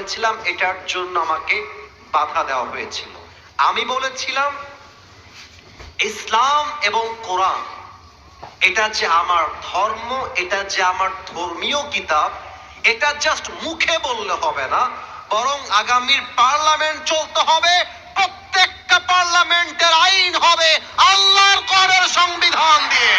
করেছিলাম, এটার জন্য আমাকে বাধা দেওয়া হয়েছিল। আমি বলেছিলাম ইসলাম এবং কোরআন এটা যে আমার ধর্ম, এটা যে আমার ধর্মীয় কিতাব, এটা জাস্ট মুখে বললে হবে না, বরং আগামীর পার্লামেন্ট চলতে হবে, প্রত্যেকটা পার্লামেন্টের আইন হবে আল্লাহর কোরআনের সংবিধান দিয়ে।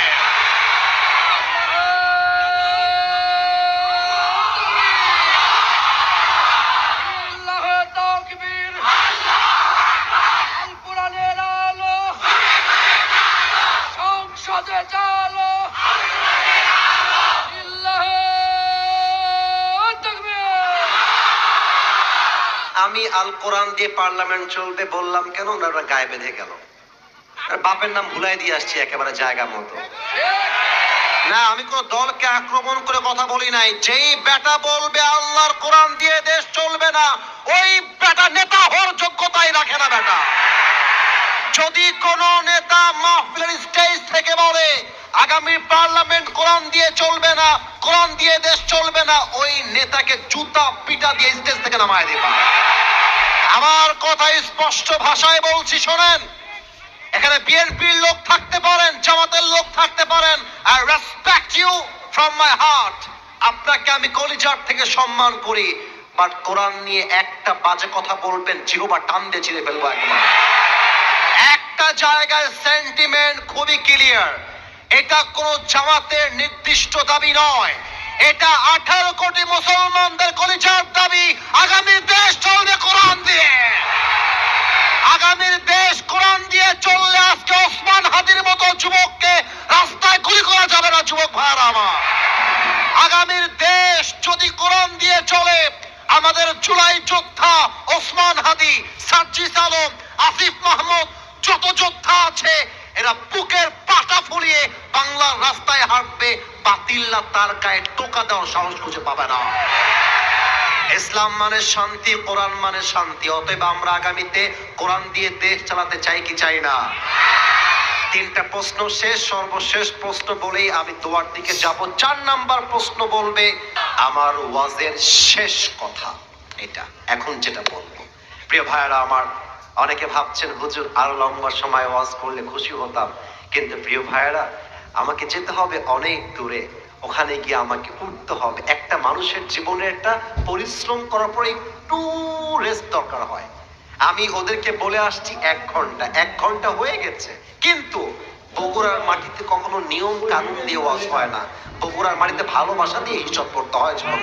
আমি আল কোরআন দিয়ে পার্লামেন্ট চলবে বললাম কেন, ওনারা গায়ে বেঁধে গেল। বাপের নাম ভুলাই দিয়ে আসছি একেবারে জায়গা মতো। না, আমি কোন দলকে আক্রমণ করে কথা বলি নাই। যেই বেটা বলবে আল্লাহর কোরআন দিয়ে দেশ চলবে না, ওই বেটা নেতা হওয়ার যোগ্যতাই রাখে না। বেটা যদি কোন নেতা মাহফিলের স্টেজ থেকে বলে আগামী পার্লামেন্ট কোরআন দিয়ে চলবে না, কোরআন দিয়ে দেশ চলবে না, ওই নেতাকে জুতা পিটা দিয়ে স্টেজ থেকে নামায় দিবা। আমার কথা স্পষ্ট ভাষায় বলছি, শোনেন। এখানে বিএনপির লোক থাকতে পারেন, জামাতের লোক থাকতে পারেন, I respect you from my heart. আপনাকে আমি কলিজার থেকে সম্মান করি, বাট কোরআন নিয়ে একটা বাজে কথা বলবেন, জিহ্বা টান দিয়ে ছিঁড়ে ফেলবো একদম। একটা জায়গায় সেন্টিমেন্ট খুবই ক্লিয়ার, এটা কোন জামাতের নির্দিষ্ট দাবি নয়, এটা 18 কোটি মুসলমানদের কলিজার দাবি। আগামী দেশ চলবে কোরআন দিয়ে। আগামীর দেশ কোরআন দিয়ে চললে আজকে ওসমান হাদির মতো যুবককে রাস্তায় গুলি করা যাবে না। যুবক ভাইরা আমার, আগামীর দেশ যদি কোরআন দিয়ে চলে, আমাদের জুলাই যোদ্ধা ওসমান হাদি, সার্জিস আলম, আসিফ মাহমুদ, যত যোদ্ধা আছে, এরা বুকের পাটা ফুলিয়ে বাংলার রাস্তায় হাঁটবে, বাতিল্লা তার গায়ে টোকা দেওয়ার সাহস খুঁজে পাবে না। ইসলাম মানে শান্তি, কোরআন মানে শান্তি। অতএব আমরা আগামীতে কোরআন দিয়ে দেশ চালাতে চাই কি চাই না? তিনটা প্রশ্ন শেষ, সর্বশেষ প্রশ্ন বলেই আমি দোয়ার দিকে যাব। 4 নাম্বার প্রশ্ন বলবে আমার ওয়াজের শেষ কথা, এটা এখন যেটা বলবো। প্রিয় ভাইয়েরা আমার, অনেকে ভাবছেন হুজুর আরো লম্বা সময় ওয়াজ করলে খুশি হতাম, কিন্তু প্রিয় ভাইয়েরা আমাকে যেতে হবে অনেক দূরে, ওখানে গিয়ে আমাকে উঠতে হবে। একটা মানুষের জীবনে একটা পরিশ্রম করার পরে একটু রেস্ট দরকার হয়। আমি ওদেরকে বলে আসছি 1 ঘন্টা, 1 ঘন্টা হয়ে গেছে, কিন্তু বগুড়ার মাটিতে কখনো নিয়ম কানুন দিয়ে ওয়াজ হয় না, বগুড়ার মাটিতে ভালোবাসা দিয়ে হিসাব করতে হয়।